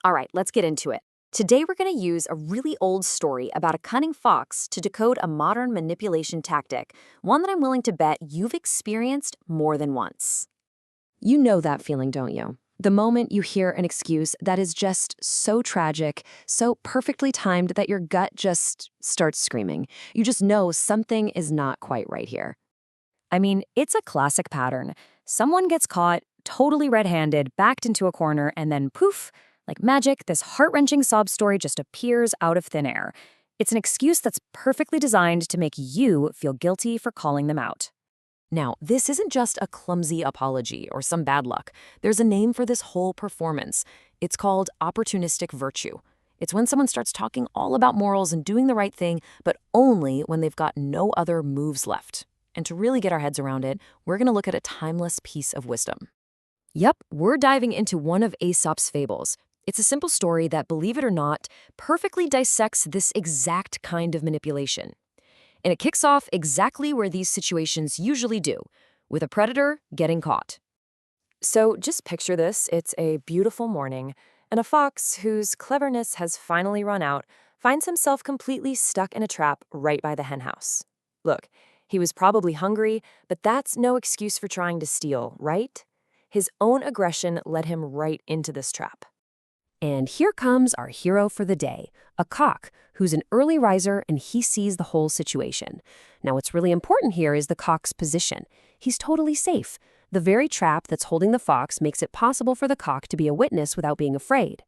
All right, let's get into it. Today we're going to use a really old story about a cunning fox to decode a modern manipulation tactic, one that I'm willing to bet you've experienced more than once. You know that feeling, don't you? The moment you hear an excuse that is just so tragic, so perfectly timed that your gut just starts screaming. You just know something is not quite right here. I mean, it's a classic pattern. Someone gets caught, totally red-handed, backed into a corner, and then poof, like magic, this heart-wrenching sob story just appears out of thin air. It's an excuse that's perfectly designed to make you feel guilty for calling them out. Now, this isn't just a clumsy apology or some bad luck. There's a name for this whole performance. It's called opportunistic virtue. It's when someone starts talking all about morals and doing the right thing, but only when they've got no other moves left. And to really get our heads around it, we're going to look at a timeless piece of wisdom. Yep, we're diving into one of Aesop's fables. It's a simple story that, believe it or not, perfectly dissects this exact kind of manipulation. And it kicks off exactly where these situations usually do, with a predator getting caught. So just picture this. It's a beautiful morning, and a fox whose cleverness has finally run out finds himself completely stuck in a trap right by the henhouse. Look, he was probably hungry, but that's no excuse for trying to steal, right? His own aggression led him right into this trap. And here comes our hero for the day, a cock who's an early riser and he sees the whole situation. Now, what's really important here is the cock's position. He's totally safe. The very trap that's holding the fox makes it possible for the cock to be a witness without being afraid.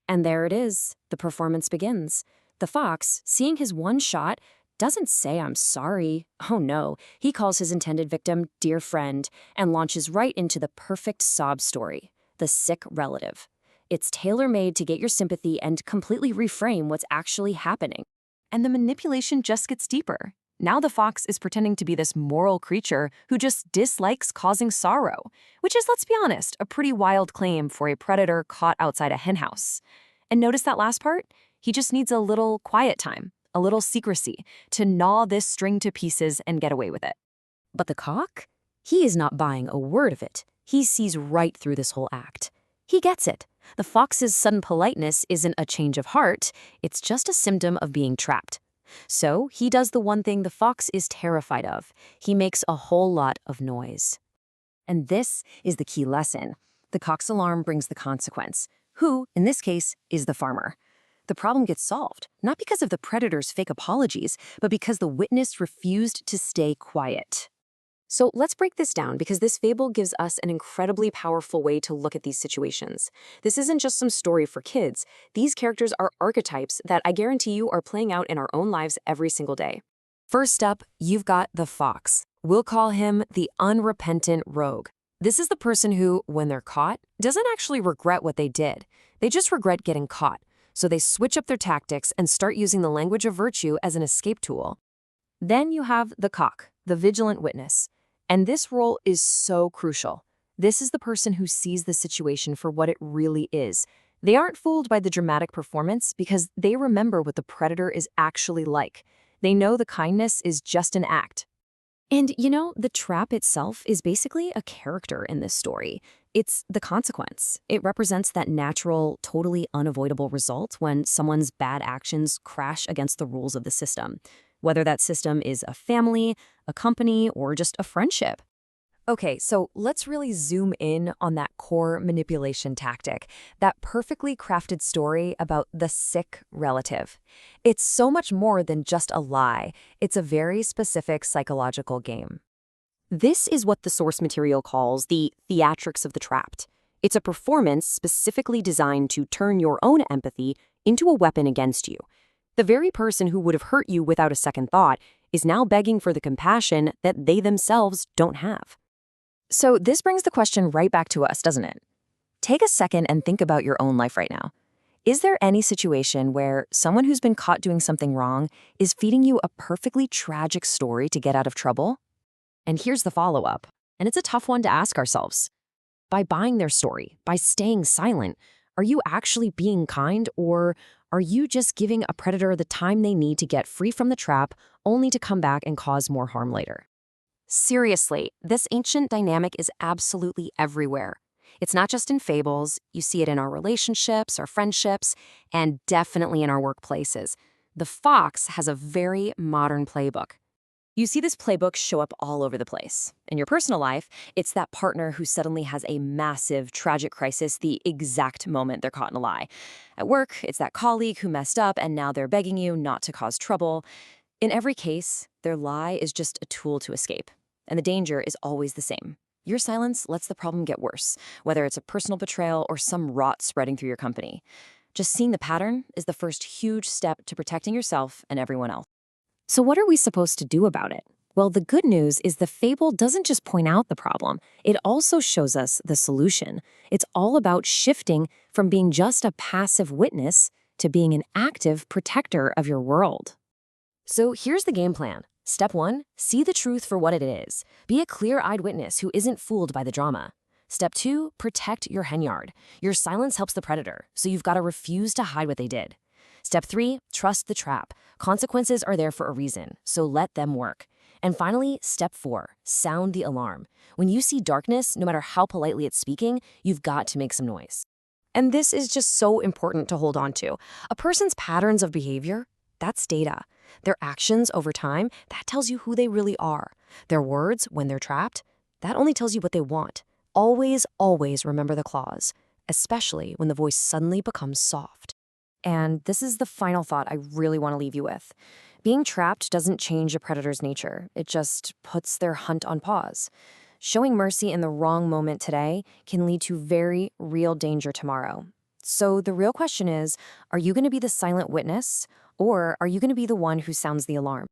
And there it is. The performance begins. The fox, seeing his one shot, doesn't say, "I'm sorry." Oh no, he calls his intended victim dear friend and launches right into the perfect sob story, the sick relative. It's tailor-made to get your sympathy and completely reframe what's actually happening. And the manipulation just gets deeper. Now the fox is pretending to be this moral creature who just dislikes causing sorrow, which is, let's be honest, a pretty wild claim for a predator caught outside a henhouse. And notice that last part? He just needs a little quiet time, a little secrecy, to gnaw this string to pieces and get away with it. But the cock? He is not buying a word of it. He sees right through this whole act. He gets it. The fox's sudden politeness isn't a change of heart, it's just a symptom of being trapped. So he does the one thing the fox is terrified of. He makes a whole lot of noise. And this is the key lesson. The cock's alarm brings the consequence. Who, in this case, is the farmer. The problem gets solved, not because of the predator's fake apologies, but because the witness refused to stay quiet. So let's break this down because this fable gives us an incredibly powerful way to look at these situations. This isn't just some story for kids. These characters are archetypes that I guarantee you are playing out in our own lives every single day. First up, you've got the fox. We'll call him the unrepentant rogue. This is the person who, when they're caught, doesn't actually regret what they did. They just regret getting caught. So they switch up their tactics and start using the language of virtue as an escape tool. Then you have the cock, the vigilant witness. And this role is so crucial. This is the person who sees the situation for what it really is. They aren't fooled by the dramatic performance because they remember what the predator is actually like. They know the kindness is just an act. And you know, the trap itself is basically a character in this story. It's the consequence. It represents that natural, totally unavoidable result when someone's bad actions crash against the rules of the system. Whether that system is a family, a company, or just a friendship. Okay, so let's really zoom in on that core manipulation tactic, that perfectly crafted story about the sick relative. It's so much more than just a lie. It's a very specific psychological game. This is what the source material calls the theatrics of the trapped. It's a performance specifically designed to turn your own empathy into a weapon against you. The very person who would have hurt you without a second thought is now begging for the compassion that they themselves don't have. So this brings the question right back to us, doesn't it? Take a second and think about your own life right now. Is there any situation where someone who's been caught doing something wrong is feeding you a perfectly tragic story to get out of trouble? And here's the follow-up, and it's a tough one to ask ourselves. By buying their story, by staying silent, are you actually being kind, or are you just giving a predator the time they need to get free from the trap, only to come back and cause more harm later? Seriously, this ancient dynamic is absolutely everywhere. It's not just in fables, you see it in our relationships, our friendships, and definitely in our workplaces. The fox has a very modern playbook. You see this playbook show up all over the place. In your personal life, it's that partner who suddenly has a massive, tragic crisis the exact moment they're caught in a lie. At work, it's that colleague who messed up and now they're begging you not to cause trouble. In every case, their lie is just a tool to escape. And the danger is always the same. Your silence lets the problem get worse, whether it's a personal betrayal or some rot spreading through your company. Just seeing the pattern is the first huge step to protecting yourself and everyone else. So what are we supposed to do about it? Well, the good news is the fable doesn't just point out the problem, it also shows us the solution. It's all about shifting from being just a passive witness to being an active protector of your world. So here's the game plan. Step 1, see the truth for what it is. Be a clear-eyed witness who isn't fooled by the drama. Step 2, protect your henyard. Your silence helps the predator, so you've got to refuse to hide what they did. Step 3, trust the trap. Consequences are there for a reason, so let them work. And finally, step 4, sound the alarm. When you see darkness, no matter how politely it's speaking, you've got to make some noise. And this is just so important to hold on to. A person's patterns of behavior, that's data. Their actions over time, that tells you who they really are. Their words, when they're trapped, that only tells you what they want. Always, always remember the clause, especially when the voice suddenly becomes soft. And this is the final thought I really want to leave you with. Being trapped doesn't change a predator's nature. It just puts their hunt on pause. Showing mercy in the wrong moment today can lead to very real danger tomorrow. So the real question is, are you going to be the silent witness, or are you going to be the one who sounds the alarm?